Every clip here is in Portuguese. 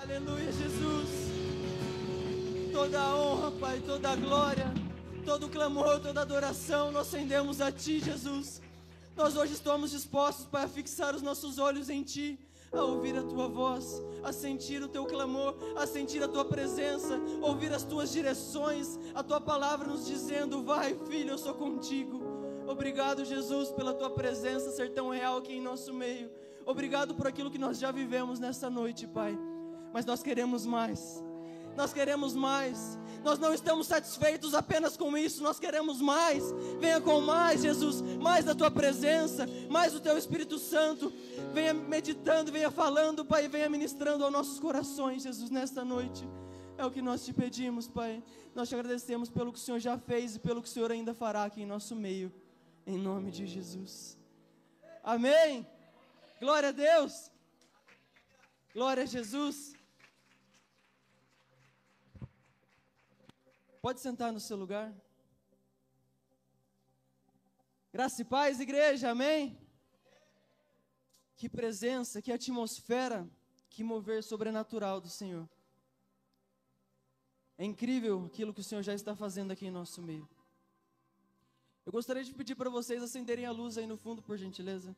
Aleluia, Jesus. Toda a honra, Pai, toda a glória, todo o clamor, toda a adoração, nós rendemos a Ti, Jesus. Nós hoje estamos dispostos, Pai, a fixar os nossos olhos em Ti, a ouvir a Tua voz, a sentir o Teu clamor, a sentir a Tua presença, ouvir as Tuas direções, a Tua palavra nos dizendo: vai, filho, eu sou contigo. Obrigado, Jesus, pela Tua presença ser tão real aqui em nosso meio. Obrigado por aquilo que nós já vivemos nessa noite, Pai. Mas nós queremos mais. Nós queremos mais. Nós não estamos satisfeitos apenas com isso. Nós queremos mais. Venha com mais, Jesus. Mais da Tua presença. Mais do Teu Espírito Santo. Venha meditando, venha falando, Pai. Venha ministrando aos nossos corações, Jesus, nesta noite. É o que nós te pedimos, Pai. Nós te agradecemos pelo que o Senhor já fez e pelo que o Senhor ainda fará aqui em nosso meio. Em nome de Jesus. Amém. Glória a Deus. Glória a Jesus. Pode sentar no seu lugar. Graça e paz, igreja, amém? Que presença, que atmosfera, que mover sobrenatural do Senhor. É incrível aquilo que o Senhor já está fazendo aqui em nosso meio. Eu gostaria de pedir para vocês acenderem a luz aí no fundo, por gentileza.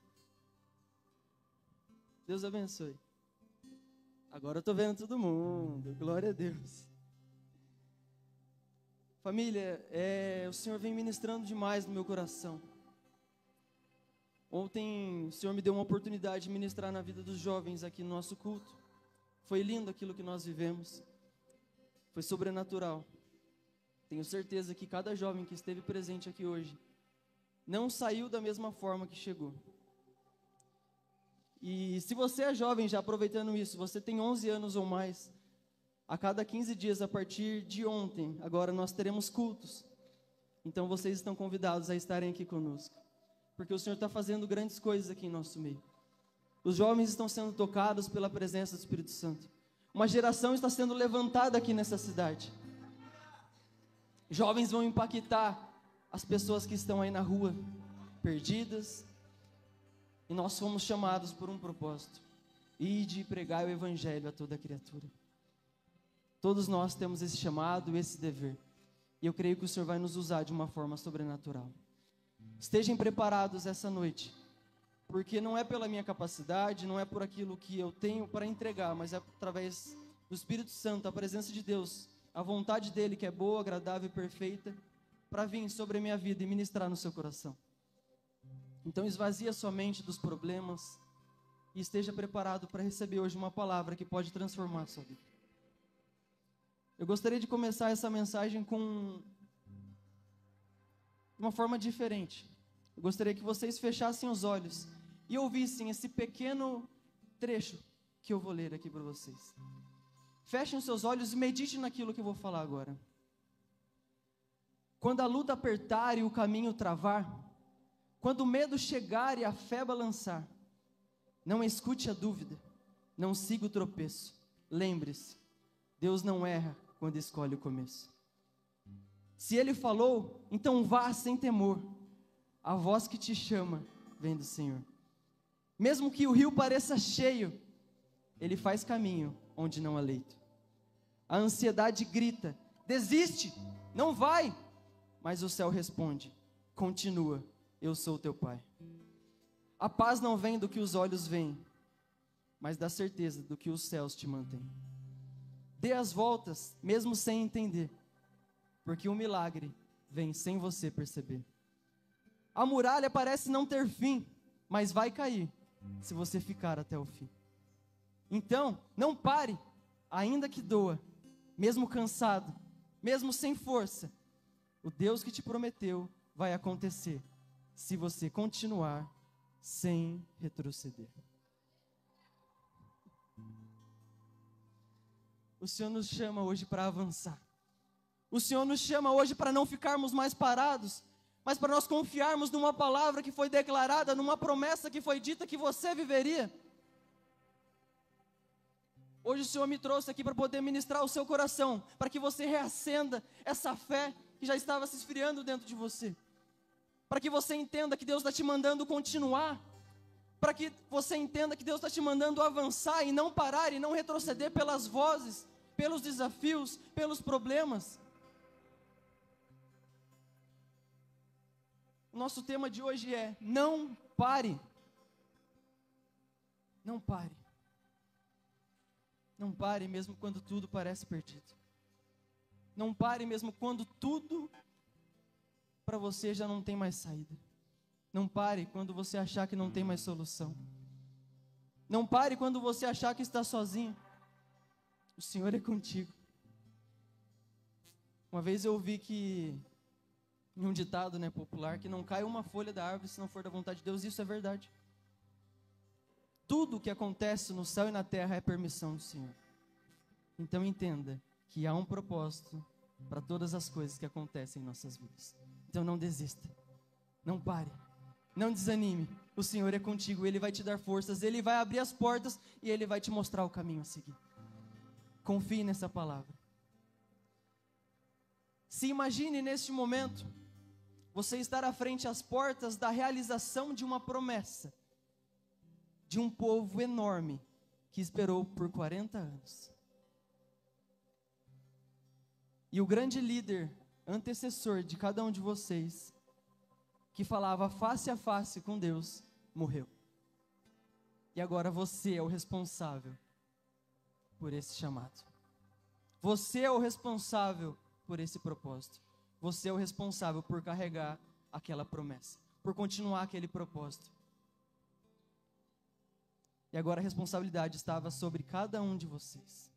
Deus abençoe. Agora eu estou vendo todo mundo, glória a Deus. Família, o Senhor vem ministrando demais no meu coração. Ontem o Senhor me deu uma oportunidade de ministrar na vida dos jovens aqui no nosso culto. Foi lindo aquilo que nós vivemos. Foi sobrenatural. Tenho certeza que cada jovem que esteve presente aqui hoje não saiu da mesma forma que chegou. E se você é jovem, já aproveitando isso, você tem 11 anos ou mais, a cada 15 dias, a partir de ontem, agora nós teremos cultos. Então vocês estão convidados a estarem aqui conosco, porque o Senhor está fazendo grandes coisas aqui em nosso meio. Os jovens estão sendo tocados pela presença do Espírito Santo. Uma geração está sendo levantada aqui nessa cidade. Jovens vão impactar as pessoas que estão aí na rua, perdidas. E nós fomos chamados por um propósito: ide e pregai o Evangelho a toda criatura. Todos nós temos esse chamado, esse dever. E eu creio que o Senhor vai nos usar de uma forma sobrenatural. Estejam preparados essa noite, porque não é pela minha capacidade, não é por aquilo que eu tenho para entregar, mas é através do Espírito Santo, a presença de Deus, a vontade dEle, que é boa, agradável e perfeita, para vir sobre a minha vida e ministrar no seu coração. Então esvazie a sua mente dos problemas e esteja preparado para receber hoje uma palavra que pode transformar a sua vida. Eu gostaria de começar essa mensagem com uma forma diferente. Eu gostaria que vocês fechassem os olhos e ouvissem esse pequeno trecho que eu vou ler aqui para vocês. Fechem os seus olhos e meditem naquilo que eu vou falar agora. Quando a luta apertar e o caminho travar, quando o medo chegar e a fé balançar, não escute a dúvida, não siga o tropeço. Lembre-se, Deus não erra quando escolhe o começo. Se Ele falou, então vá sem temor. A voz que te chama vem do Senhor. Mesmo que o rio pareça cheio, Ele faz caminho onde não há leito. A ansiedade grita: desiste, não vai. Mas o céu responde: continua, eu sou teu Pai. A paz não vem do que os olhos veem, mas da certeza do que os céus te mantêm. Dê as voltas, mesmo sem entender, porque o milagre vem sem você perceber. A muralha parece não ter fim, mas vai cair, se você ficar até o fim. Então, não pare, ainda que doa, mesmo cansado, mesmo sem força. O Deus que te prometeu vai acontecer, se você continuar sem retroceder. O Senhor nos chama hoje para avançar. O Senhor nos chama hoje para não ficarmos mais parados, mas para nós confiarmos numa palavra que foi declarada, numa promessa que foi dita que você viveria. Hoje o Senhor me trouxe aqui para poder ministrar o seu coração, para que você reacenda essa fé que já estava se esfriando dentro de você. Para que você entenda que Deus está te mandando continuar. para que você entenda que Deus está te mandando avançar e não parar e não retroceder pelas vozes, pelos desafios, pelos problemas. O nosso tema de hoje é: não pare. Não pare. Não pare mesmo quando tudo parece perdido. Não pare mesmo quando tudo para você já não tem mais saída. Não pare quando você achar que não tem mais solução. Não pare quando você achar que está sozinho. O Senhor é contigo. Uma vez eu ouvi que, em um ditado, popular, que não cai uma folha da árvore se não for da vontade de Deus. Isso é verdade. Tudo o que acontece no céu e na terra é permissão do Senhor. Então entenda que há um propósito para todas as coisas que acontecem em nossas vidas. Então não desista. Não pare. Não desanime, o Senhor é contigo, Ele vai te dar forças, Ele vai abrir as portas e Ele vai te mostrar o caminho a seguir. Confie nessa palavra. Se imagine neste momento, você estar à frente às portas da realização de uma promessa, de um povo enorme, que esperou por 40 anos. E o grande líder, antecessor de cada um de vocês, que falava face a face com Deus, morreu. E agora você é o responsável por esse chamado. Você é o responsável por esse propósito. Você é o responsável por carregar aquela promessa, por continuar aquele propósito. E agora a responsabilidade estava sobre cada um de vocês.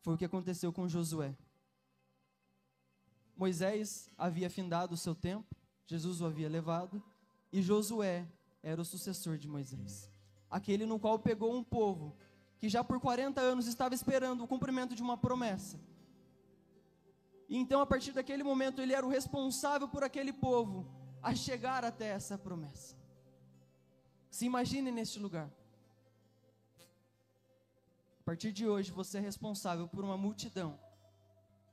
Foi o que aconteceu com Josué. Moisés havia findado o seu tempo, Jesus o havia levado, e Josué era o sucessor de Moisés. Aquele no qual pegou um povo que já por 40 anos estava esperando o cumprimento de uma promessa. E então, a partir daquele momento, ele era o responsável por aquele povo a chegar até essa promessa. Se imagine neste lugar. A partir de hoje, você é responsável por uma multidão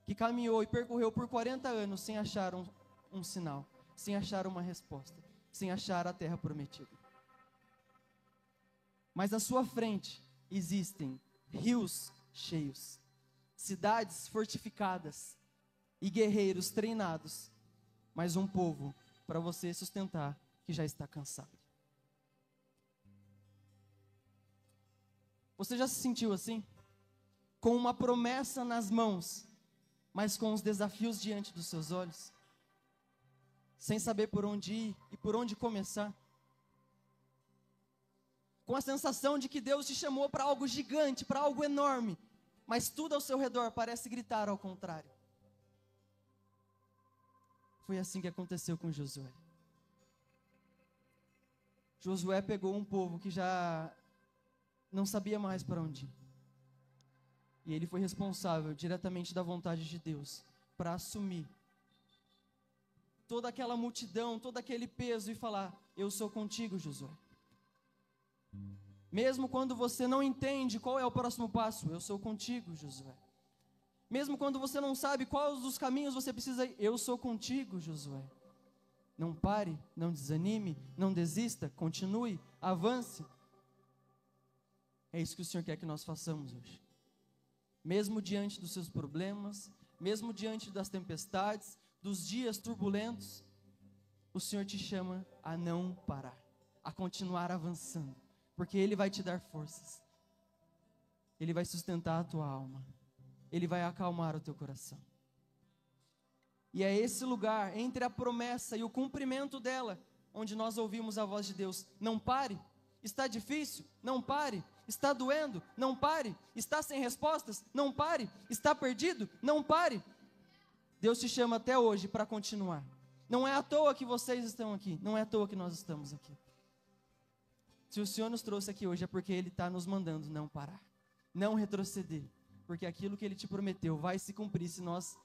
que caminhou e percorreu por 40 anos sem achar um sinal, sem achar uma resposta, sem achar a terra prometida. Mas à sua frente existem rios cheios, cidades fortificadas e guerreiros treinados, mas um povo para você sustentar que já está cansado. Você já se sentiu assim? Com uma promessa nas mãos, mas com os desafios diante dos seus olhos? Sem saber por onde ir e por onde começar? Com a sensação de que Deus te chamou para algo gigante, para algo enorme, mas tudo ao seu redor parece gritar ao contrário. Foi assim que aconteceu com Josué. Josué pegou um povo que já não sabia mais para onde ir. E ele foi responsável diretamente da vontade de Deus para assumir toda aquela multidão, todo aquele peso e falar: eu sou contigo, Josué. Mesmo quando você não entende qual é o próximo passo, eu sou contigo, Josué. Mesmo quando você não sabe quais dos caminhos você precisa ir, eu sou contigo, Josué. Não pare, não desanime, não desista, continue, avance. É isso que o Senhor quer que nós façamos hoje. Mesmo diante dos seus problemas, mesmo diante das tempestades, dos dias turbulentos, o Senhor te chama a não parar, a continuar avançando, porque Ele vai te dar forças, Ele vai sustentar a tua alma, Ele vai acalmar o teu coração. E é esse lugar, entre a promessa e o cumprimento dela, onde nós ouvimos a voz de Deus: não pare, está difícil, não pare, está doendo, não pare, está sem respostas, não pare, está perdido, não pare. Deus te chama até hoje para continuar. Não é à toa que vocês estão aqui, não é à toa que nós estamos aqui. Se o Senhor nos trouxe aqui hoje é porque Ele está nos mandando não parar, não retroceder, porque aquilo que Ele te prometeu vai se cumprir se nós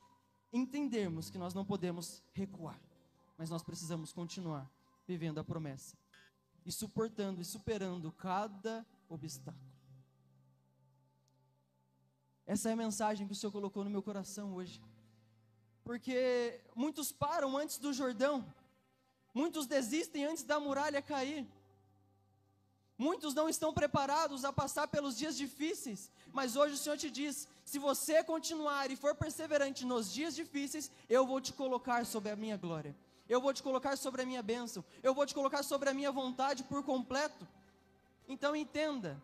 entendermos que nós não podemos recuar, mas nós precisamos continuar vivendo a promessa e suportando e superando cada obstáculo. Essa é a mensagem que o Senhor colocou no meu coração hoje, porque muitos param antes do Jordão, Muitos desistem antes da muralha cair. Muitos não estão preparados a passar pelos dias difíceis, mas hoje o Senhor te diz, se você continuar e for perseverante nos dias difíceis, eu vou te colocar sobre a minha glória, eu vou te colocar sobre a minha bênção, eu vou te colocar sobre a minha vontade por completo. Então entenda,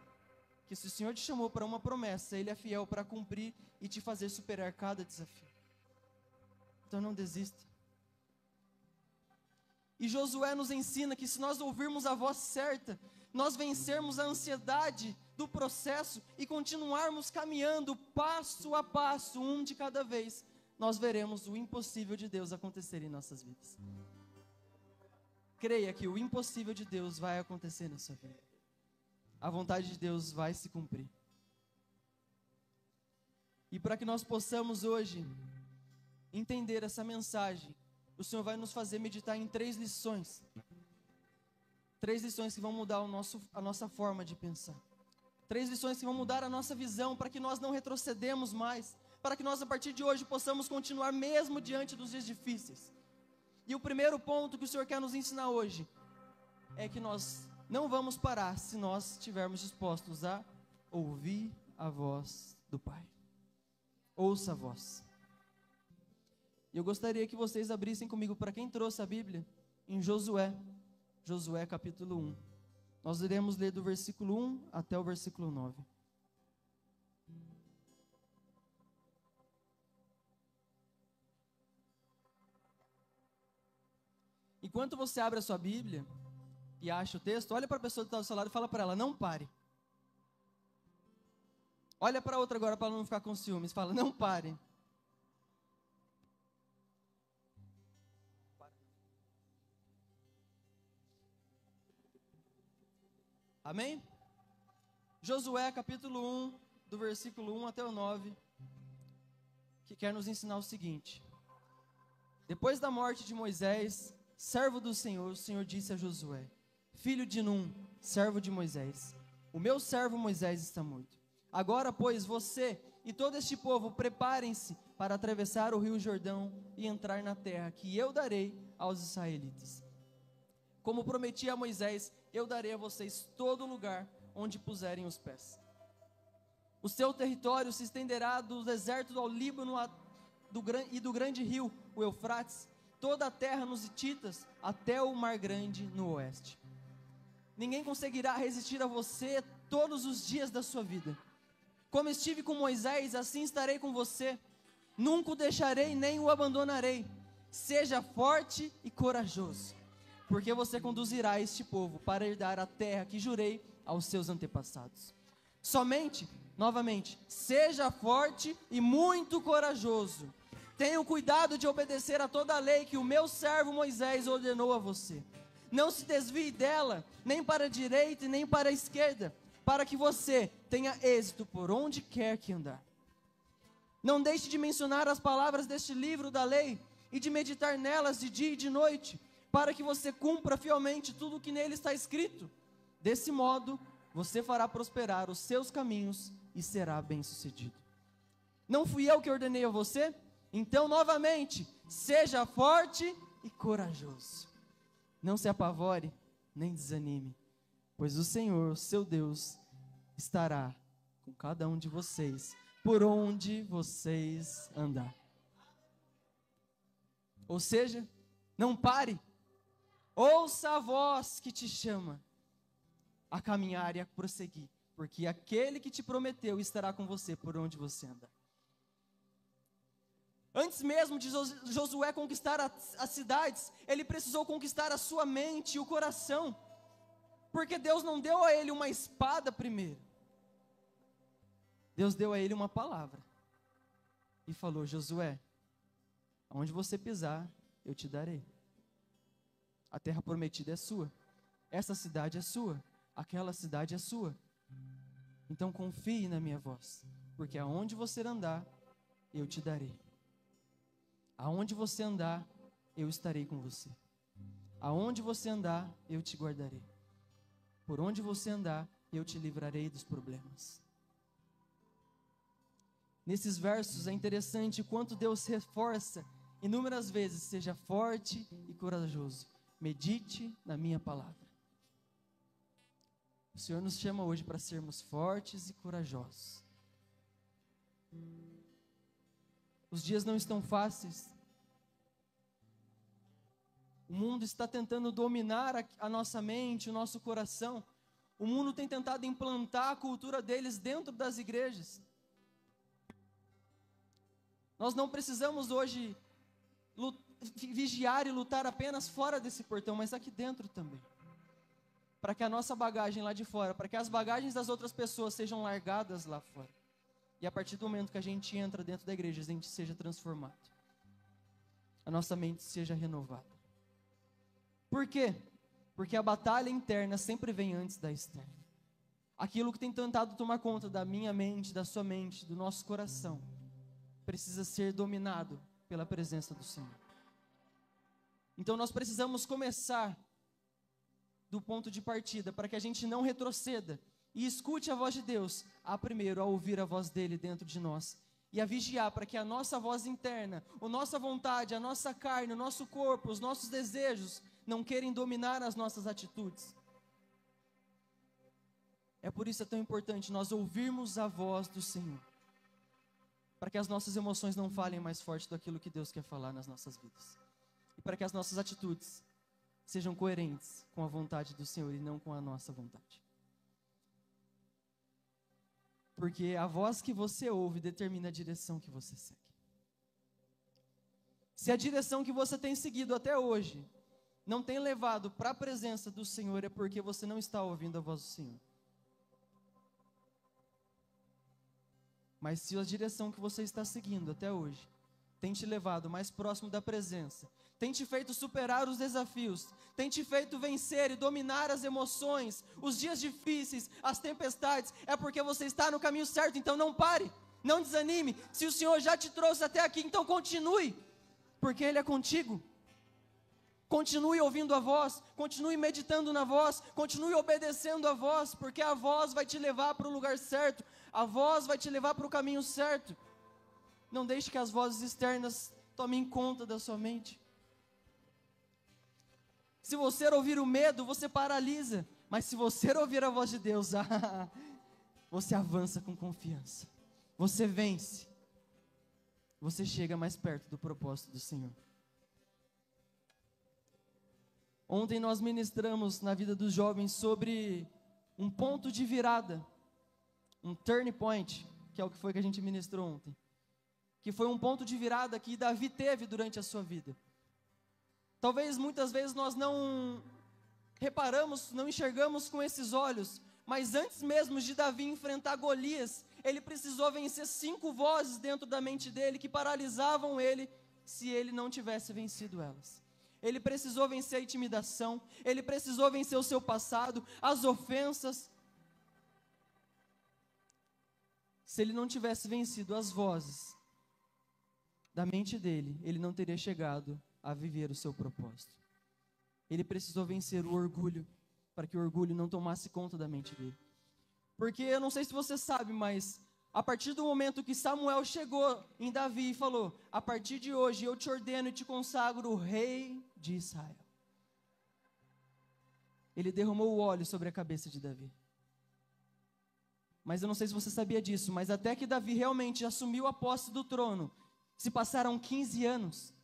que se o Senhor te chamou para uma promessa, Ele é fiel para cumprir e te fazer superar cada desafio. Então não desista. E Josué nos ensina que se nós ouvirmos a voz certa, nós vencermos a ansiedade do processo e continuarmos caminhando passo a passo, um de cada vez, nós veremos o impossível de Deus acontecer em nossas vidas. Creia que o impossível de Deus vai acontecer na sua vida. A vontade de Deus vai se cumprir. E para que nós possamos hoje entender essa mensagem, o Senhor vai nos fazer meditar em 3 lições. 3 lições que vão mudar a nossa forma de pensar. 3 lições que vão mudar a nossa visão, para que nós não retrocedemos mais, para que nós a partir de hoje possamos continuar mesmo diante dos dias difíceis. E o primeiro ponto que o Senhor quer nos ensinar hoje, é que nós não vamos parar se nós estivermos dispostos a ouvir a voz do Pai. Ouça a voz. E eu gostaria que vocês abrissem comigo, para quem trouxe a Bíblia, em Josué capítulo 1. Nós iremos ler do versículo 1 até o versículo 9. Enquanto você abre a sua Bíblia e acha o texto, olha para a pessoa que está do seu lado e fala para ela, não pare. Olha para outra agora, para ela não ficar com ciúmes, fala, não pare. Amém? Josué capítulo 1, do versículo 1 até o 9, que quer nos ensinar o seguinte. Depois da morte de Moisés, servo do Senhor, o Senhor disse a Josué, filho de Num, servo de Moisés, o meu servo Moisés está morto. Agora, pois, você e todo este povo preparem-se para atravessar o rio Jordão e entrar na terra que eu darei aos israelitas. Como prometi a Moisés, eu darei a vocês todo lugar onde puserem os pés. O seu território se estenderá do deserto ao Líbano e do grande rio, o Eufrates, toda a terra nos Hititas, até o Mar Grande no oeste. Ninguém conseguirá resistir a você todos os dias da sua vida. Como estive com Moisés, assim estarei com você. Nunca o deixarei nem o abandonarei. Seja forte e corajoso, porque você conduzirá este povo para herdar a terra que jurei aos seus antepassados. Somente, novamente, seja forte e muito corajoso. Tenha o cuidado de obedecer a toda a lei que o meu servo Moisés ordenou a você. Não se desvie dela, nem para a direita e nem para a esquerda, para que você tenha êxito por onde quer que andar. Não deixe de mencionar as palavras deste livro da lei e de meditar nelas de dia e de noite, para que você cumpra fielmente tudo o que nele está escrito. Desse modo, você fará prosperar os seus caminhos e será bem-sucedido. Não fui eu que ordenei a você? Então, novamente, seja forte e corajoso. Não se apavore, nem desanime, pois o Senhor, seu Deus, estará com cada um de vocês, por onde vocês andar. Ou seja, não pare. Ouça a voz que te chama a caminhar e a prosseguir, porque aquele que te prometeu estará com você por onde você andar. Antes mesmo de Josué conquistar as cidades, ele precisou conquistar a sua mente e o coração, porque Deus não deu a ele uma espada primeiro. Deus deu a ele uma palavra e falou, Josué, aonde você pisar, eu te darei. A terra prometida é sua, essa cidade é sua, aquela cidade é sua. Então confie na minha voz, porque aonde você andar, eu te darei. Aonde você andar, eu estarei com você. Aonde você andar, eu te guardarei. Por onde você andar, eu te livrarei dos problemas. Nesses versos é interessante quanto Deus reforça inúmeras vezes, seja forte e corajoso. medite na minha palavra. O Senhor nos chama hoje para sermos fortes e corajosos. Os dias não estão fáceis. O mundo está tentando dominar a nossa mente, o nosso coração. O mundo tem tentado implantar a cultura deles dentro das igrejas. Nós não precisamos hoje vigiar e lutar apenas fora desse portão, mas aqui dentro também. Para que a nossa bagagem lá de fora, para que as bagagens das outras pessoas sejam largadas lá fora. E a partir do momento que a gente entra dentro da igreja, a gente seja transformado. A nossa mente seja renovada. Por quê? Porque a batalha interna sempre vem antes da externa. Aquilo que tem tentado tomar conta da minha mente, da sua mente, do nosso coração, precisa ser dominado pela presença do Senhor. Então nós precisamos começar do ponto de partida, para que a gente não retroceda e escute a voz de Deus, primeiro a ouvir a voz dele dentro de nós, e a vigiar para que a nossa voz interna, a nossa vontade, a nossa carne, o nosso corpo, os nossos desejos, não querem dominar as nossas atitudes. É por isso que é tão importante nós ouvirmos a voz do Senhor, para que as nossas emoções não falem mais forte daquilo que Deus quer falar nas nossas vidas, e para que as nossas atitudes sejam coerentes com a vontade do Senhor e não com a nossa vontade. Porque a voz que você ouve determina a direção que você segue. Se a direção que você tem seguido até hoje não tem levado para a presença do Senhor, é porque você não está ouvindo a voz do Senhor. Mas se a direção que você está seguindo até hoje tem te levado mais próximo da presença, tem te feito superar os desafios, tem te feito vencer e dominar as emoções, os dias difíceis, as tempestades, é porque você está no caminho certo. Então não pare, não desanime. Se o Senhor já te trouxe até aqui, então continue, porque Ele é contigo. Continue ouvindo a voz, continue meditando na voz, continue obedecendo a voz, porque a voz vai te levar para o lugar certo, a voz vai te levar para o caminho certo. Não deixe que as vozes externas tomem conta da sua mente. Se você ouvir o medo, você paralisa. Mas se você ouvir a voz de Deus, você avança com confiança. Você vence. Você chega mais perto do propósito do Senhor. Ontem nós ministramos na vida dos jovens sobre um ponto de virada. Um turning point, que é o que foi que a gente ministrou ontem. Que foi um ponto de virada que Davi teve durante a sua vida. Talvez muitas vezes nós não reparamos, não enxergamos com esses olhos, mas antes mesmo de Davi enfrentar Golias, ele precisou vencer 5 vozes dentro da mente dele que paralisavam ele se ele não tivesse vencido elas. Ele precisou vencer a intimidação, ele precisou vencer o seu passado, as ofensas. Se ele não tivesse vencido as vozes da mente dele, ele não teria chegado a viver o seu propósito. Ele precisou vencer o orgulho, para que o orgulho não tomasse conta da mente dele. Porque eu não sei se você sabe, mas a partir do momento que Samuel chegou em Davi e falou: a partir de hoje eu te ordeno e te consagro o rei de Israel. Ele derramou o óleo sobre a cabeça de Davi. Mas eu não sei se você sabia disso, mas até que Davi realmente assumiu a posse do trono, se passaram 15 anos.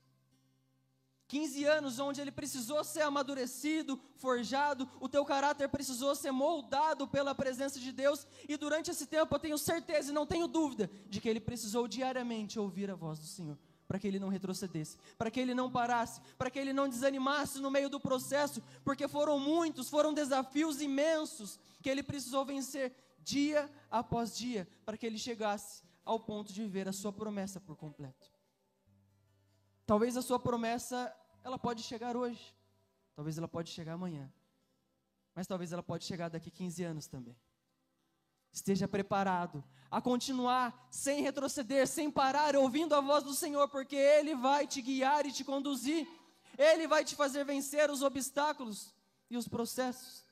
15 anos onde ele precisou ser amadurecido, forjado, o teu caráter precisou ser moldado pela presença de Deus, e durante esse tempo eu tenho certeza e não tenho dúvida de que ele precisou diariamente ouvir a voz do Senhor, para que ele não retrocedesse, para que ele não parasse, para que ele não desanimasse no meio do processo, porque foram desafios imensos que ele precisou vencer dia após dia, para que ele chegasse ao ponto de viver a sua promessa por completo. Talvez a sua promessa, ela pode chegar hoje, talvez ela pode chegar amanhã, mas talvez ela pode chegar daqui 15 anos também. Esteja preparado a continuar sem retroceder, sem parar, ouvindo a voz do Senhor, porque Ele vai te guiar e te conduzir, Ele vai te fazer vencer os obstáculos e os processos.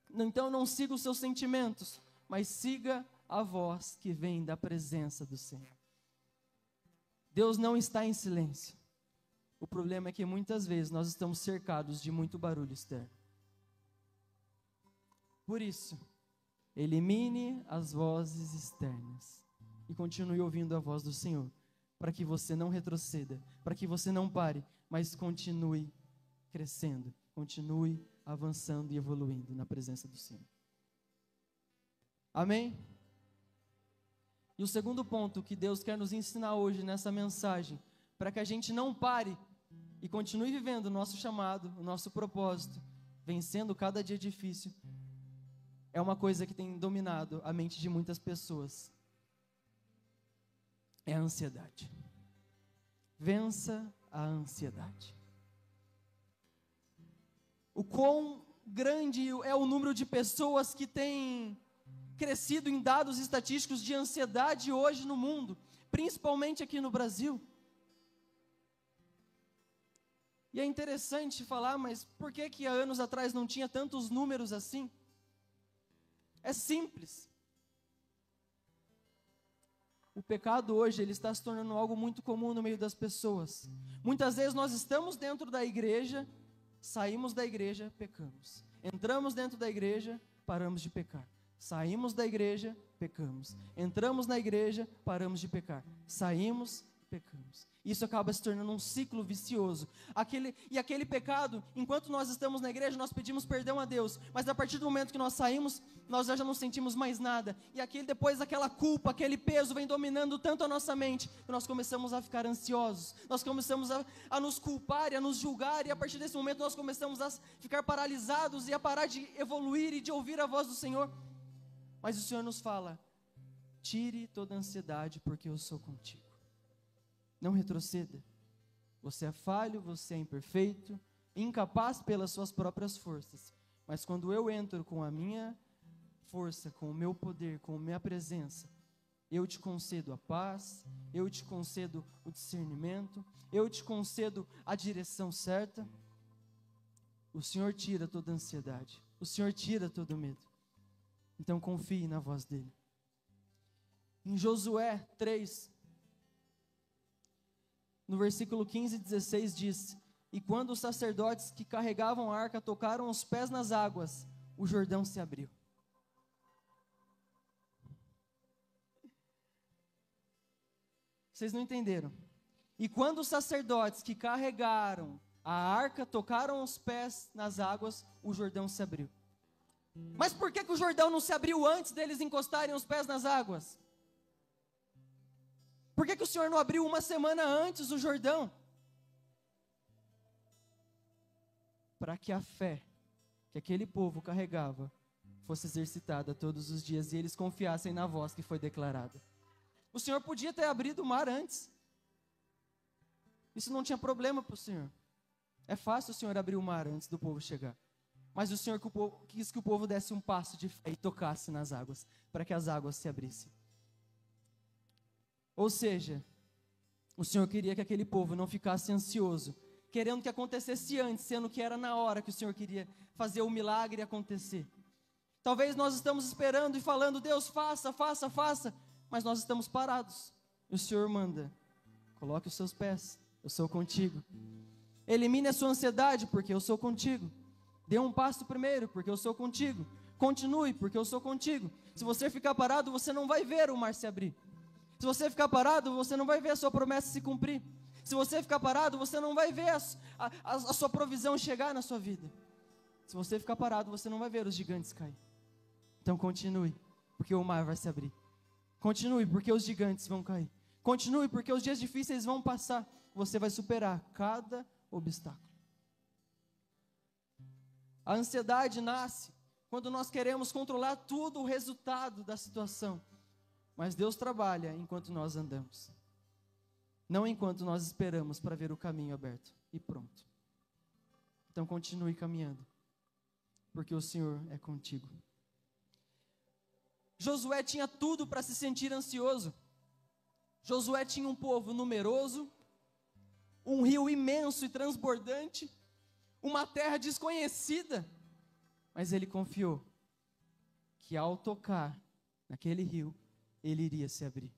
Então não siga os seus sentimentos, mas siga a voz que vem da presença do Senhor. Deus não está em silêncio. O problema é que muitas vezes nós estamos cercados de muito barulho externo. Por isso, elimine as vozes externas e continue ouvindo a voz do Senhor, para que você não retroceda, para que você não pare, mas continue crescendo, continue avançando e evoluindo na presença do Senhor. Amém? E o segundo ponto que Deus quer nos ensinar hoje nessa mensagem, para que a gente não pare e continue vivendo o nosso chamado, o nosso propósito, vencendo cada dia difícil, é uma coisa que tem dominado a mente de muitas pessoas. É a ansiedade. Vença a ansiedade. O quão grande é o número de pessoas que têm crescido em dados estatísticos de ansiedade hoje no mundo, principalmente aqui no Brasil. E é interessante falar, mas por que há anos atrás não tinha tantos números assim? É simples. O pecado hoje, ele está se tornando algo muito comum no meio das pessoas. Muitas vezes nós estamos dentro da igreja, saímos da igreja, pecamos. Entramos dentro da igreja, paramos de pecar. Saímos da igreja, pecamos. Entramos na igreja, paramos de pecar. Saímos, pecamos. Isso acaba se tornando um ciclo vicioso. Aquele pecado, enquanto nós estamos na igreja, nós pedimos perdão a Deus. Mas a partir do momento que nós saímos, nós já não sentimos mais nada. E depois aquela culpa, aquele peso vem dominando tanto a nossa mente, que nós começamos a ficar ansiosos. Nós começamos a nos culpar e a nos julgar. E a partir desse momento nós começamos a ficar paralisados e a parar de evoluir e de ouvir a voz do Senhor. Mas o Senhor nos fala: tire toda a ansiedade, porque eu sou contigo. Não retroceda. Você é falho, você é imperfeito, incapaz pelas suas próprias forças. Mas quando eu entro com a minha força, com o meu poder, com a minha presença, eu te concedo a paz, eu te concedo o discernimento, eu te concedo a direção certa. O Senhor tira toda a ansiedade, o Senhor tira todo o medo. Então confie na voz dele. Em Josué 3, no versículo 15 e 16 diz: e quando os sacerdotes que carregavam a arca tocaram os pés nas águas, o Jordão se abriu. Vocês não entenderam? E quando os sacerdotes que carregaram a arca tocaram os pés nas águas, o Jordão se abriu. Mas por que o Jordão não se abriu antes deles encostarem os pés nas águas? Por que o Senhor não abriu uma semana antes o Jordão? Para que a fé que aquele povo carregava fosse exercitada todos os dias e eles confiassem na voz que foi declarada. O Senhor podia ter abrido o mar antes. Isso não tinha problema para o Senhor. É fácil o Senhor abrir o mar antes do povo chegar. Mas o Senhor quis que o povo desse um passo de fé e tocasse nas águas, para que as águas se abrissem. Ou seja, o Senhor queria que aquele povo não ficasse ansioso, querendo que acontecesse antes, sendo que era na hora que o Senhor queria fazer o milagre acontecer. Talvez nós estamos esperando e falando: Deus, faça, faça, faça, mas nós estamos parados. E o Senhor manda: coloque os seus pés, eu sou contigo. Elimine a sua ansiedade, porque eu sou contigo. Dê um passo primeiro, porque eu sou contigo. Continue, porque eu sou contigo. Se você ficar parado, você não vai ver o mar se abrir. Se você ficar parado, você não vai ver a sua promessa se cumprir. Se você ficar parado, você não vai ver a sua provisão chegar na sua vida. Se você ficar parado, você não vai ver os gigantes cair. Então continue, porque o mar vai se abrir. Continue, porque os gigantes vão cair. Continue, porque os dias difíceis vão passar. Você vai superar cada obstáculo. A ansiedade nasce quando nós queremos controlar tudo o resultado da situação. Mas Deus trabalha enquanto nós andamos. Não enquanto nós esperamos para ver o caminho aberto e pronto. Então continue caminhando, porque o Senhor é contigo. Josué tinha tudo para se sentir ansioso. Josué tinha um povo numeroso, um rio imenso e transbordante, uma terra desconhecida, mas ele confiou que ao tocar naquele rio, ele iria se abrir,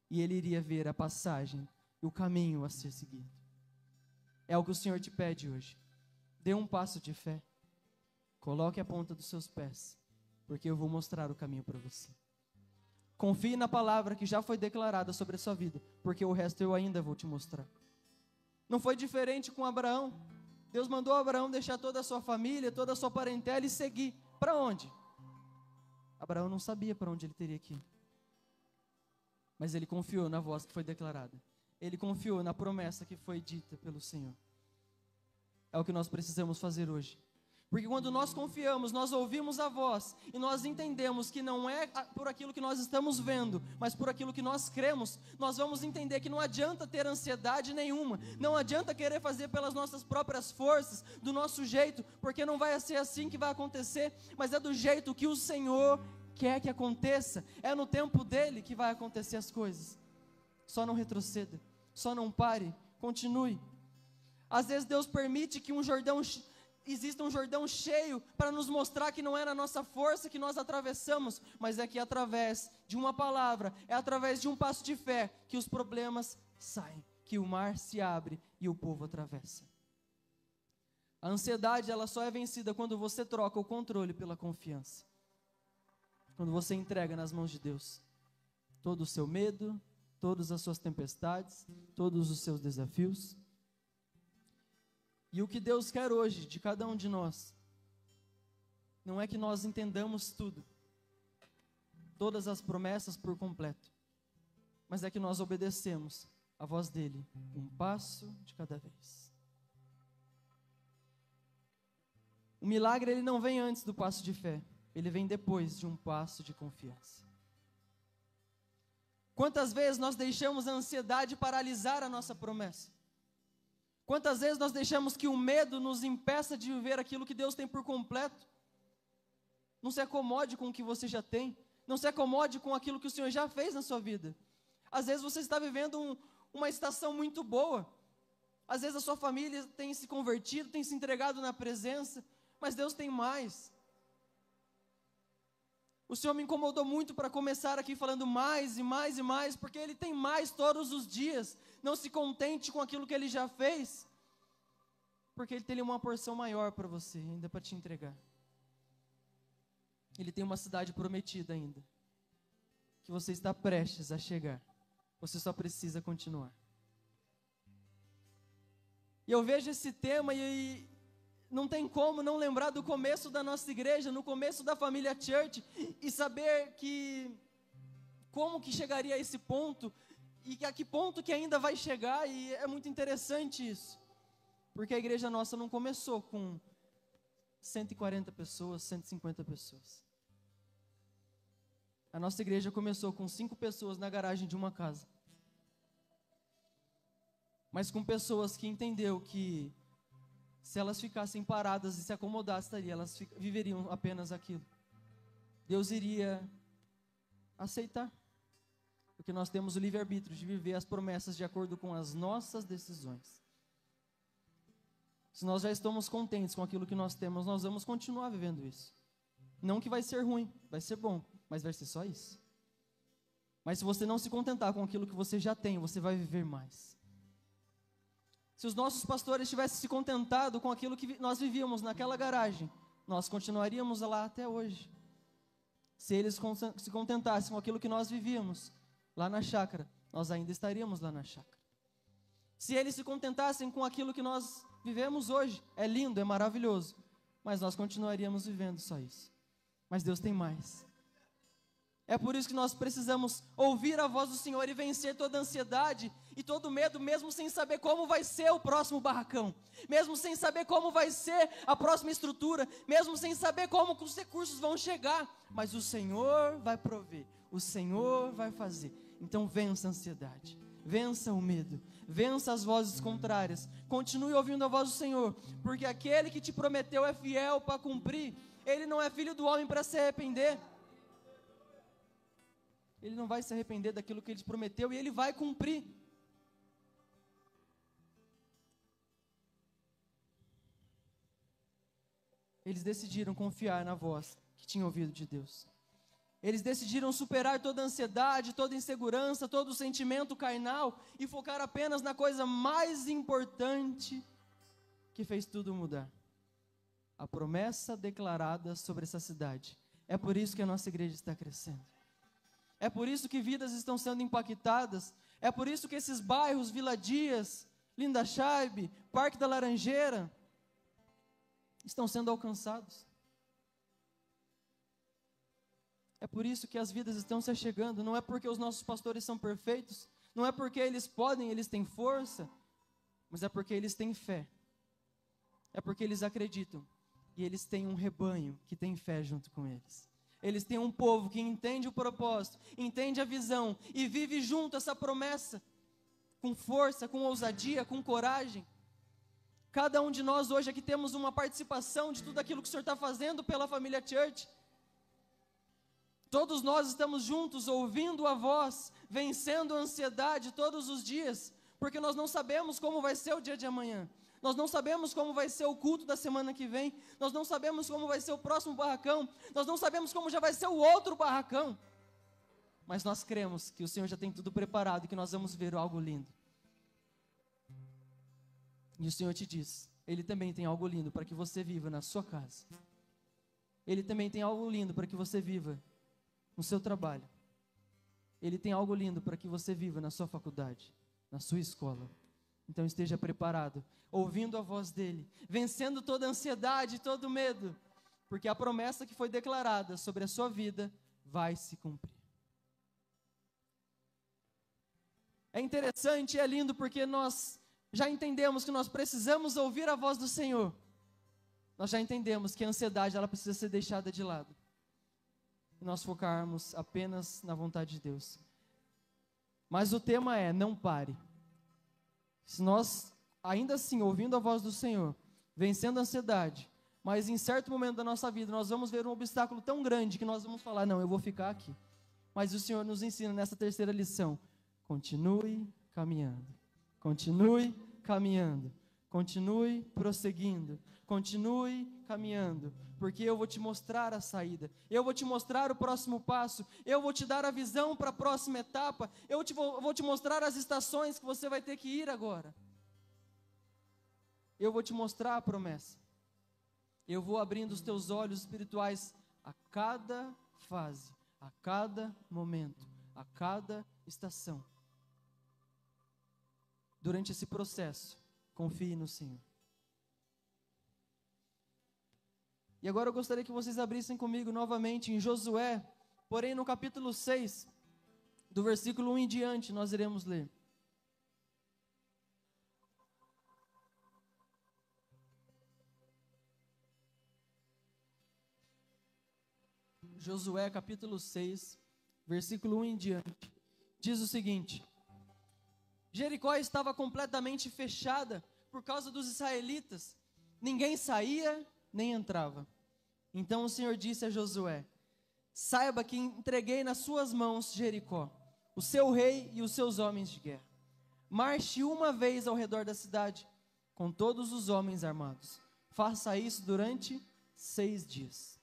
e ele iria ver a passagem e o caminho a ser seguido. É o que o Senhor te pede hoje. Dê um passo de fé. Coloque a ponta dos seus pés, porque eu vou mostrar o caminho para você. Confie na palavra que já foi declarada sobre a sua vida, porque o resto eu ainda vou te mostrar. Não foi diferente com Abraão. Deus mandou Abraão deixar toda a sua família, toda a sua parentela e seguir. Para onde? Abraão não sabia para onde ele teria que ir. Mas ele confiou na voz que foi declarada. Ele confiou na promessa que foi dita pelo Senhor. É o que nós precisamos fazer hoje. Porque quando nós confiamos, nós ouvimos a voz e nós entendemos que não é por aquilo que nós estamos vendo, mas por aquilo que nós cremos, nós vamos entender que não adianta ter ansiedade nenhuma, não adianta querer fazer pelas nossas próprias forças, do nosso jeito, porque não vai ser assim que vai acontecer, mas é do jeito que o Senhor quer que aconteça, é no tempo dele que vai acontecer as coisas. Só não retroceda, só não pare, continue. Às vezes Deus permite que exista um Jordão cheio para nos mostrar que não é na nossa força que nós atravessamos, mas é que através de uma palavra, é através de um passo de fé que os problemas saem, que o mar se abre e o povo atravessa. A ansiedade, ela só é vencida quando você troca o controle pela confiança. Quando você entrega nas mãos de Deus todo o seu medo, todas as suas tempestades, todos os seus desafios. E o que Deus quer hoje de cada um de nós, não é que nós entendamos tudo, todas as promessas por completo, mas é que nós obedecemos a voz dele, um passo de cada vez. O milagre, ele não vem antes do passo de fé, ele vem depois de um passo de confiança. Quantas vezes nós deixamos a ansiedade paralisar a nossa promessa? Quantas vezes nós deixamos que o medo nos impeça de viver aquilo que Deus tem por completo? Não se acomode com o que você já tem. Não se acomode com aquilo que o Senhor já fez na sua vida. Às vezes você está vivendo uma estação muito boa. Às vezes a sua família tem se convertido, tem se entregado na presença. Mas Deus tem mais. O Senhor me incomodou muito para começar aqui falando mais e mais e mais, porque Ele tem mais todos os dias. Não se contente com aquilo que Ele já fez, porque Ele tem uma porção maior para você, ainda para te entregar. Ele tem uma cidade prometida ainda, que você está prestes a chegar. Você só precisa continuar. E eu vejo esse tema e não tem como não lembrar do começo da nossa igreja, no começo da família Church, e saber que como que chegaria a esse ponto, e a que ponto que ainda vai chegar, e é muito interessante isso, porque a igreja nossa não começou com 140 pessoas, 150 pessoas. A nossa igreja começou com 5 pessoas na garagem de uma casa, mas com pessoas que entenderam que se elas ficassem paradas e se acomodassem ali, elas viveriam apenas aquilo. Deus iria aceitar, porque nós temos o livre-arbítrio de viver as promessas de acordo com as nossas decisões. Se nós já estamos contentes com aquilo que nós temos, nós vamos continuar vivendo isso. Não que vai ser ruim, vai ser bom, mas vai ser só isso. Mas se você não se contentar com aquilo que você já tem, você vai viver mais. Se os nossos pastores tivessem se contentado com aquilo que nós vivíamos naquela garagem, nós continuaríamos lá até hoje. Se eles se contentassem com aquilo que nós vivíamos lá na chácara, nós ainda estaríamos lá na chácara. Se eles se contentassem com aquilo que nós vivemos hoje, é lindo, é maravilhoso, mas nós continuaríamos vivendo só isso. Mas Deus tem mais. É por isso que nós precisamos ouvir a voz do Senhor e vencer toda a ansiedade e todo medo, mesmo sem saber como vai ser o próximo barracão, mesmo sem saber como vai ser a próxima estrutura, mesmo sem saber como os recursos vão chegar, mas o Senhor vai prover, o Senhor vai fazer. Então vença a ansiedade, vença o medo, vença as vozes contrárias, continue ouvindo a voz do Senhor, porque aquele que te prometeu é fiel para cumprir. Ele não é filho do homem para se arrepender. Ele não vai se arrepender daquilo que Ele prometeu e Ele vai cumprir. Eles decidiram confiar na voz que tinham ouvido de Deus. Eles decidiram superar toda a ansiedade, toda a insegurança, todo o sentimento carnal e focar apenas na coisa mais importante que fez tudo mudar? A promessa declarada sobre essa cidade. É por isso que a nossa igreja está crescendo. É por isso que vidas estão sendo impactadas. É por isso que esses bairros, Vila Dias, Linda Chaib, Parque da Laranjeira, estão sendo alcançados. É por isso que as vidas estão se achegando. Não é porque os nossos pastores são perfeitos, não é porque eles podem, eles têm força, mas é porque eles têm fé. É porque eles acreditam. E eles têm um rebanho que tem fé junto com eles. Eles têm um povo que entende o propósito, entende a visão e vive junto essa promessa, com força, com ousadia, com coragem. Cada um de nós hoje aqui temos uma participação de tudo aquilo que o Senhor está fazendo pela família Church. Todos nós estamos juntos, ouvindo a voz, vencendo a ansiedade todos os dias, porque nós não sabemos como vai ser o dia de amanhã. Nós não sabemos como vai ser o culto da semana que vem. Nós não sabemos como vai ser o próximo barracão. Nós não sabemos como já vai ser o outro barracão. Mas nós cremos que o Senhor já tem tudo preparado e que nós vamos ver algo lindo. E o Senhor te diz, Ele também tem algo lindo para que você viva na sua casa. Ele também tem algo lindo para que você viva no seu trabalho. Ele tem algo lindo para que você viva na sua faculdade, na sua escola. Então esteja preparado, ouvindo a voz dEle, vencendo toda a ansiedade, todo o medo, porque a promessa que foi declarada sobre a sua vida vai se cumprir. É interessante e é lindo porque nós já entendemos que nós precisamos ouvir a voz do Senhor. Nós já entendemos que a ansiedade ela precisa ser deixada de lado. E nós focarmos apenas na vontade de Deus. Mas o tema é, não pare. Se nós, ainda assim, ouvindo a voz do Senhor, vencendo a ansiedade, mas em certo momento da nossa vida, nós vamos ver um obstáculo tão grande que nós vamos falar, não, eu vou ficar aqui. Mas o Senhor nos ensina nessa terceira lição, continue caminhando, continue caminhando, continue prosseguindo, continue caminhando, porque eu vou te mostrar a saída, eu vou te mostrar o próximo passo, eu vou te dar a visão para a próxima etapa, eu vou te mostrar as estações que você vai ter que ir agora. Eu vou te mostrar a promessa. Eu vou abrindo os teus olhos espirituais a cada fase, a cada momento, a cada estação. Durante esse processo, confie no Senhor. E agora eu gostaria que vocês abrissem comigo novamente em Josué, porém no capítulo 6, do versículo 1 em diante, nós iremos ler. Josué capítulo 6, versículo 1 em diante, diz o seguinte: Jericó estava completamente fechada por causa dos israelitas, ninguém saía nem entrava. Então o Senhor disse a Josué: saiba que entreguei nas suas mãos Jericó, o seu rei e os seus homens de guerra. Marche uma vez ao redor da cidade, com todos os homens armados. Faça isso durante 6 dias.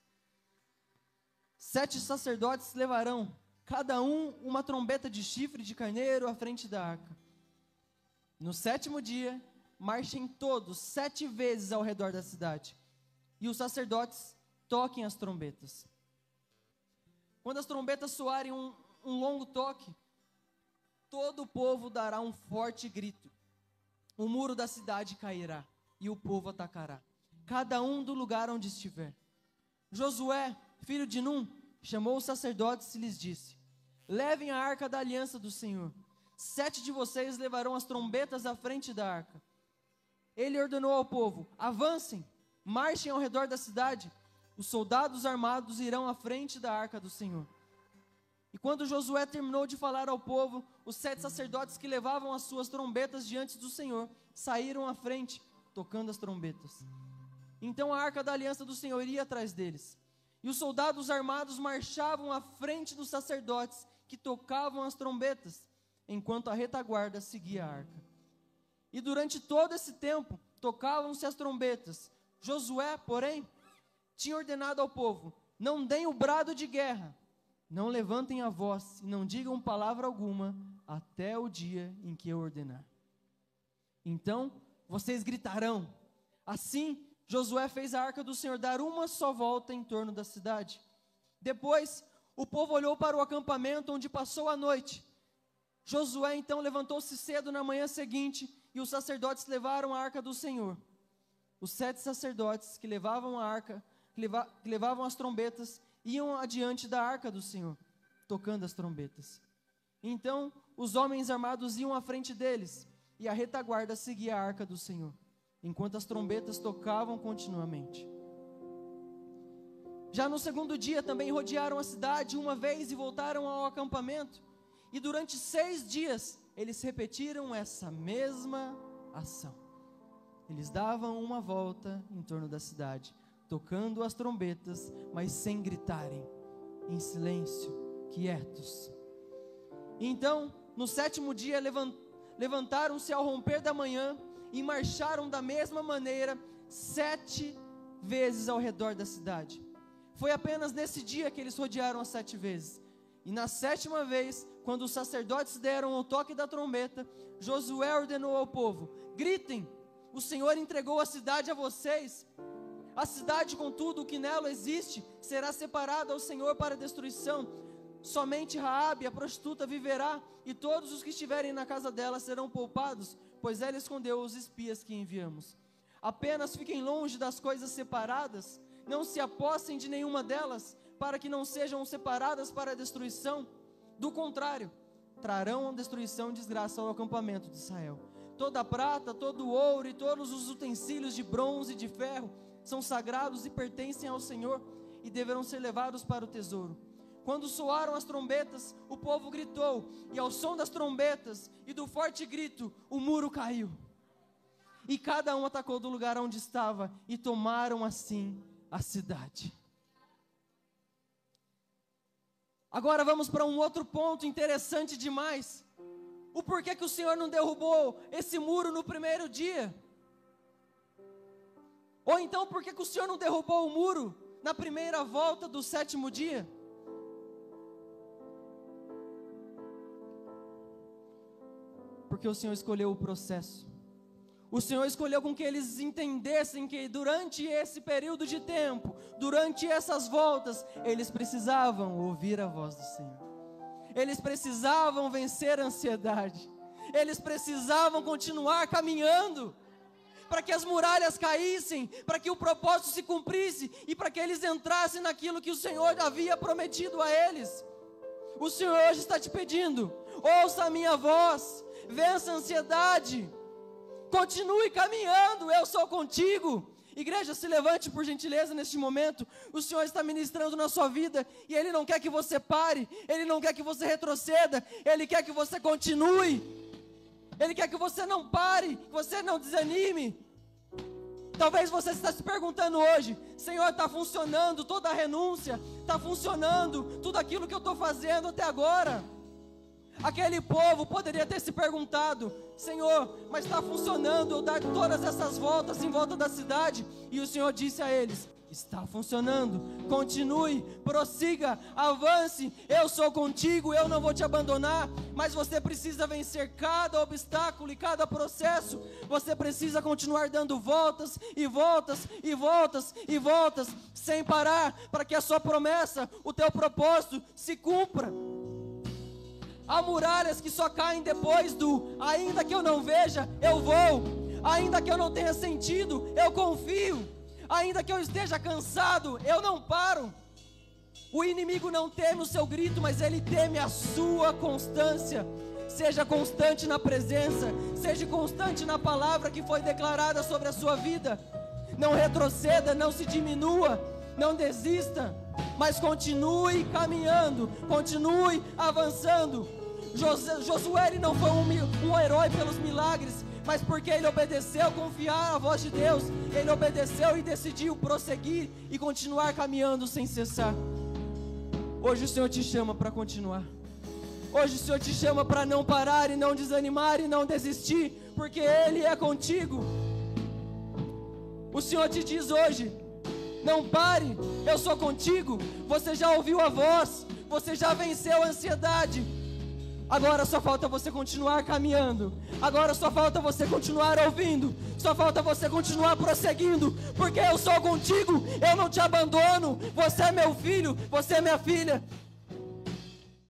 7 sacerdotes levarão, cada um, uma trombeta de chifre de carneiro à frente da arca. No 7º dia, marchem todos 7 vezes ao redor da cidade, e os sacerdotes toquem as trombetas. Quando as trombetas soarem um longo toque, todo o povo dará um forte grito. O muro da cidade cairá, e o povo atacará, cada um do lugar onde estiver. Josué, filho de Num, chamou os sacerdotes e lhes disse: levem a arca da aliança do Senhor. 7 de vocês levarão as trombetas à frente da arca. Ele ordenou ao povo: avancem, marchem ao redor da cidade. Os soldados armados irão à frente da arca do Senhor. E quando Josué terminou de falar ao povo, os 7 sacerdotes que levavam as suas trombetas diante do Senhor saíram à frente, tocando as trombetas. Então a arca da aliança do Senhor ia atrás deles. E os soldados armados marchavam à frente dos sacerdotes que tocavam as trombetas, enquanto a retaguarda seguia a arca. E durante todo esse tempo, tocavam-se as trombetas. Josué, porém, tinha ordenado ao povo: não deem o brado de guerra, não levantem a voz e não digam palavra alguma até o dia em que eu ordenar. Então vocês gritarão: Assim, Josué fez a arca do Senhor dar uma só volta em torno da cidade. Depois, o povo olhou para o acampamento onde passou a noite. Josué então levantou-se cedo na manhã seguinte, e os sacerdotes levaram a arca do Senhor. Os 7 sacerdotes que levavam a arca, que levavam as trombetas, iam adiante da arca do Senhor, tocando as trombetas. Então, os homens armados iam à frente deles, e a retaguarda seguia a arca do Senhor, enquanto as trombetas tocavam continuamente. Já no segundo dia também rodearam a cidade uma vez e voltaram ao acampamento, e durante 6 dias eles repetiram essa mesma ação. Eles davam uma volta em torno da cidade, tocando as trombetas, mas sem gritarem, em silêncio, quietos. Então, no 7º dia, levantaram-se ao romper da manhã e marcharam da mesma maneira 7 vezes ao redor da cidade. Foi apenas nesse dia que eles rodearam as 7 vezes. E na 7ª vez, quando os sacerdotes deram o toque da trombeta, Josué ordenou ao povo: gritem, o Senhor entregou a cidade a vocês. A cidade, com tudo o que nela existe, será separada ao Senhor para destruição. Somente Raabe, a prostituta, viverá, e todos os que estiverem na casa dela serão poupados, pois ela escondeu os espias que enviamos. Apenas fiquem longe das coisas separadas, não se apossem de nenhuma delas, para que não sejam separadas para a destruição. Do contrário, trarão a destruição e desgraça ao acampamento de Israel. Toda a prata, todo o ouro e todos os utensílios de bronze e de ferro são sagrados e pertencem ao Senhor, e deverão ser levados para o tesouro. Quando soaram as trombetas, o povo gritou, e ao som das trombetas e do forte grito, o muro caiu. E cada um atacou do lugar onde estava, e tomaram assim a cidade. Agora vamos para um outro ponto interessante demais. O porquê que o Senhor não derrubou esse muro no primeiro dia? Ou então, por que o Senhor não derrubou o muro na primeira volta do 7º dia? Porque o Senhor escolheu o processo. O Senhor escolheu com que eles entendessem que durante esse período de tempo, durante essas voltas, eles precisavam ouvir a voz do Senhor. Eles precisavam vencer a ansiedade. Eles precisavam continuar caminhando, para que as muralhas caíssem, para que o propósito se cumprisse, e para que eles entrassem naquilo que o Senhor havia prometido a eles. O Senhor hoje está te pedindo: ouça a minha voz, vença a ansiedade, continue caminhando, eu sou contigo. Igreja, se levante por gentileza neste momento. O Senhor está ministrando na sua vida, e Ele não quer que você pare, Ele não quer que você retroceda, Ele quer que você continue, Ele quer que você não pare, que você não desanime. Talvez você está se perguntando hoje: Senhor, está funcionando toda a renúncia, está funcionando tudo aquilo que eu estou fazendo até agora? Aquele povo poderia ter se perguntado: Senhor, mas está funcionando eu dar todas essas voltas em volta da cidade? E o Senhor disse a eles: está funcionando, continue, prossiga, avance, eu sou contigo, eu não vou te abandonar. Mas você precisa vencer cada obstáculo e cada processo. Você precisa continuar dando voltas e voltas e voltas e voltas, sem parar, para que a sua promessa, o teu propósito se cumpra. Há muralhas que só caem depois do ainda que eu não veja, eu vou. Ainda que eu não tenha sentido, eu confio. Ainda que eu esteja cansado, eu não paro. O inimigo não teme o seu grito, mas ele teme a sua constância. Seja constante na presença, seja constante na palavra que foi declarada sobre a sua vida. Não retroceda, não se diminua, não desista, mas continue caminhando, continue avançando. Josué ele não foi um herói pelos milagres, mas porque ele obedeceu, confiar à voz de Deus. Ele obedeceu e decidiu prosseguir e continuar caminhando sem cessar. Hoje o Senhor te chama para continuar. Hoje o Senhor te chama para não parar e não desanimar e não desistir, porque Ele é contigo. O Senhor te diz hoje: não pare, eu sou contigo. Você já ouviu a voz, você já venceu a ansiedade. Agora só falta você continuar caminhando. Agora só falta você continuar ouvindo. Só falta você continuar prosseguindo. Porque eu sou contigo, eu não te abandono. Você é meu filho, você é minha filha.